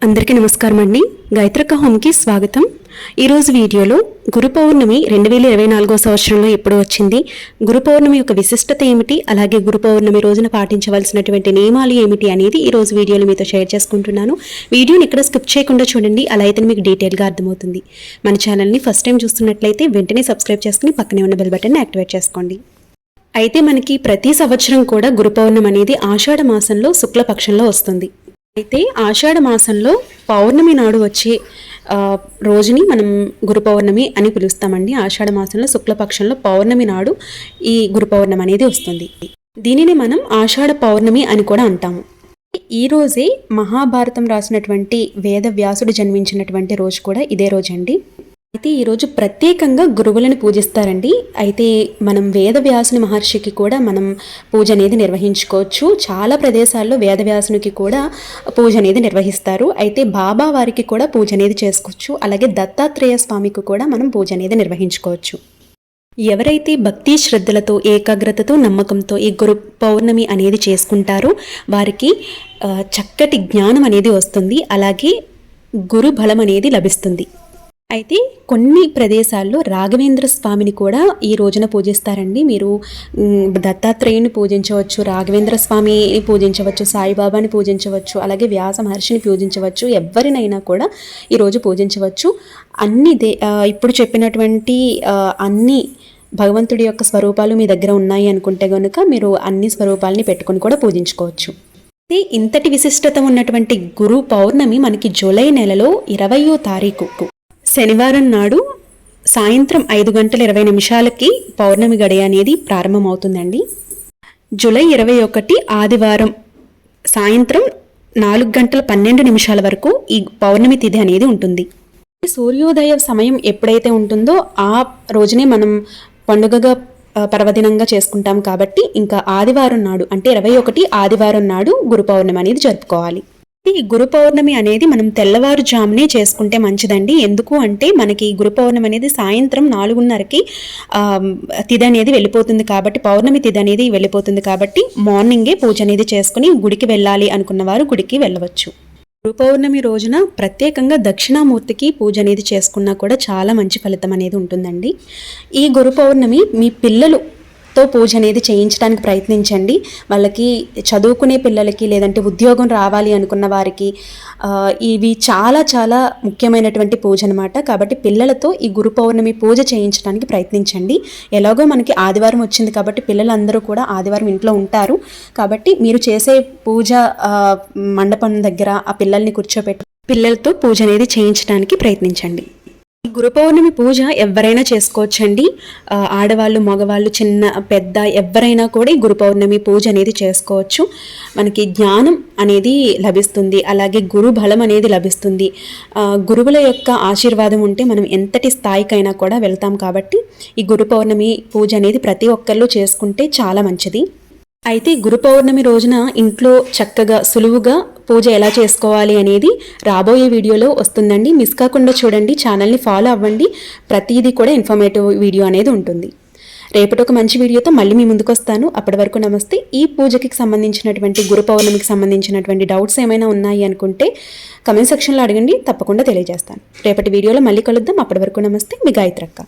అందరికీ నమస్కారం అండి. గాయత్రక్క హోమ్కి స్వాగతం. ఈరోజు వీడియోలో గురు పౌర్ణమి 2024 సంవత్సరంలో ఎప్పుడు వచ్చింది, గురు పౌర్ణమి యొక్క విశిష్టత ఏమిటి, అలాగే గురు పౌర్ణమి రోజున పాటించవలసినటువంటి నియమాలు ఏమిటి అనేది ఈరోజు వీడియోలో మీతో షేర్ చేసుకుంటున్నాను. వీడియోని ఇక్కడ స్కిప్ చేయకుండా చూడండి, అలా అయితే మీకు డీటెయిల్గా అర్థమవుతుంది. మన ఛానల్ని ఫస్ట్ టైం చూస్తున్నట్లయితే వెంటనే సబ్స్క్రైబ్ చేసుకుని పక్కనే ఉన్న బెల్ బటన్ని యాక్టివేట్ చేసుకోండి. అయితే మనకి ప్రతి సంవత్సరం కూడా గురు పౌర్ణమి అనేది ఆషాఢ మాసంలో శుక్లపక్షంలో వస్తుంది. అయితే ఆషాఢ మాసంలో పౌర్ణమి నాడు వచ్చే రోజుని మనం గురు పౌర్ణమి అని పిలుస్తామండి. ఆషాఢ మాసంలో శుక్లపక్షంలో పౌర్ణమి నాడు ఈ గురు పౌర్ణమి అనేది వస్తుంది. దీనిని మనం ఆషాఢ పౌర్ణమి అని కూడా అంటాము. ఈ రోజే మహాభారతం రాసినటువంటి వేదవ్యాసుడు జన్మించినటువంటి రోజు కూడా ఇదే రోజు అండి. అయితే ఈరోజు ప్రత్యేకంగా గురువులను పూజిస్తారండి. అయితే మనం వేదవ్యాసుని మహర్షికి కూడా మనం పూజ అనేది నిర్వహించుకోవచ్చు. చాలా ప్రదేశాల్లో వేదవ్యాసునికి కూడా పూజ అనేది నిర్వహిస్తారు. అయితే బాబా వారికి కూడా పూజ అనేది చేసుకోవచ్చు. అలాగే దత్తాత్రేయ స్వామికి కూడా మనం పూజ అనేది నిర్వహించుకోవచ్చు. ఎవరైతే భక్తి శ్రద్ధలతో ఏకాగ్రతతో నమ్మకంతో ఈ గురు పౌర్ణమి అనేది చేసుకుంటారో వారికి చక్కటి జ్ఞానం అనేది వస్తుంది. అలాగే గురు బలం అనేది లభిస్తుంది. అయితే కొన్ని ప్రదేశాల్లో రాఘవేంద్ర స్వామిని కూడా ఈ రోజున పూజిస్తారండి. మీరు దత్తాత్రేయుని పూజించవచ్చు, రాఘవేంద్ర స్వామిని పూజించవచ్చు, సాయిబాబాని పూజించవచ్చు, అలాగే వ్యాస మహర్షిని పూజించవచ్చు. ఎవరినైనా కూడా ఈరోజు పూజించవచ్చు. ఇప్పుడు చెప్పినటువంటి అన్ని భగవంతుడి యొక్క స్వరూపాలు మీ దగ్గర ఉన్నాయి అనుకుంటే కనుక మీరు అన్ని స్వరూపాలని పెట్టుకుని కూడా పూజించుకోవచ్చు. ఇంతటి విశిష్టత ఉన్నటువంటి గురు పౌర్ణమి మనకి జూలై నెలలో 20వ తారీఖు శనివారం నాడు సాయంత్రం 5:20 పౌర్ణమి గడియ అనేది ప్రారంభమవుతుందండి. జూలై 21 ఆదివారం సాయంత్రం 4:12 వరకు ఈ పౌర్ణమి తిథి అనేది ఉంటుంది. సూర్యోదయ సమయం ఎప్పుడైతే ఉంటుందో ఆ రోజునే మనం పండుగగా పర్వదినంగా చేసుకుంటాం. కాబట్టి ఇంకా ఆదివారం నాడు అంటే 21 ఆదివారం నాడు గురు పౌర్ణమి అనేది జరుపుకోవాలి. ఈ గురు పౌర్ణమి అనేది మనం తెల్లవారుజామునే చేసుకుంటే మంచిదండి. ఎందుకు అంటే మనకి గురు పౌర్ణమి అనేది సాయంత్రం 4:30కి తిథి అనేది వెళ్ళిపోతుంది. కాబట్టి పౌర్ణమి తిథి అనేది వెళ్ళిపోతుంది. కాబట్టి మార్నింగే పూజ అనేది చేసుకుని గుడికి వెళ్ళాలి అనుకున్న వారు గుడికి వెళ్ళవచ్చు. గురు పౌర్ణమి రోజున ప్రత్యేకంగా దక్షిణామూర్తికి పూజ అనేది చేసుకున్నా కూడా చాలా మంచి ఫలితం అనేది ఉంటుందండి. ఈ గురు పౌర్ణమి మీ పిల్లలతో పూజ అనేది చేయించడానికి ప్రయత్నించండి. వాళ్ళకి చదువుకునే పిల్లలకి లేదంటే ఉద్యోగం రావాలి అనుకున్న వారికి ఇవి చాలా చాలా ముఖ్యమైనటువంటి పూజ అనమాట. కాబట్టి పిల్లలతో ఈ గురు పౌర్ణమి పూజ చేయించడానికి ప్రయత్నించండి. ఎలాగో మనకి ఆదివారం వచ్చింది కాబట్టి పిల్లలందరూ కూడా ఆదివారం ఇంట్లో ఉంటారు. కాబట్టి మీరు చేసే పూజ మండపం దగ్గర ఆ పిల్లల్ని కూర్చోబెట్టి పిల్లలతో పూజ అనేది చేయించడానికి ప్రయత్నించండి. ఈ గురు పౌర్ణమి పూజ ఎవరైనా చేసుకోవచ్చండి. ఆడవాళ్ళు, మగవాళ్ళు, చిన్న పెద్ద ఎవరైనా కూడా ఈ గురు పౌర్ణమి పూజ అనేది చేసుకోవచ్చు. మనకి జ్ఞానం అనేది లభిస్తుంది. అలాగే గురు బలం అనేది లభిస్తుంది. గురువుల యొక్క ఆశీర్వాదం ఉంటే మనం ఎంతటి స్థాయికైనా కూడా వెళ్తాం. కాబట్టి ఈ గురు పౌర్ణమి పూజ అనేది ప్రతి ఒక్కళ్ళు చేసుకుంటే చాలా మంచిది. అయితే గురు పౌర్ణమి రోజున ఇంట్లో చక్కగా సులువుగా పూజ ఎలా చేసుకోవాలి అనేది రాబోయే వీడియోలో వస్తుందండి. మిస్ కాకుండా చూడండి, ఛానల్ని ఫాలో అవ్వండి. ప్రతిదీ కూడా ఇన్ఫర్మేటివ్ వీడియో అనేది ఉంటుంది. రేపటి ఒక మంచి వీడియోతో మళ్ళీ మీ ముందుకు వస్తాను. అప్పటి వరకు నమస్తే. ఈ పూజకి సంబంధించినటువంటి గురు పౌర్ణమికి సంబంధించినటువంటి డౌట్స్ ఏమైనా ఉన్నాయి అనుకుంటే కమెంట్ సెక్షన్లో అడగండి, తప్పకుండా తెలియజేస్తాను. రేపటి వీడియోలో మళ్ళీ కలుద్దాం. అప్పటి వరకు నమస్తే. మీ గాయత్రక్క.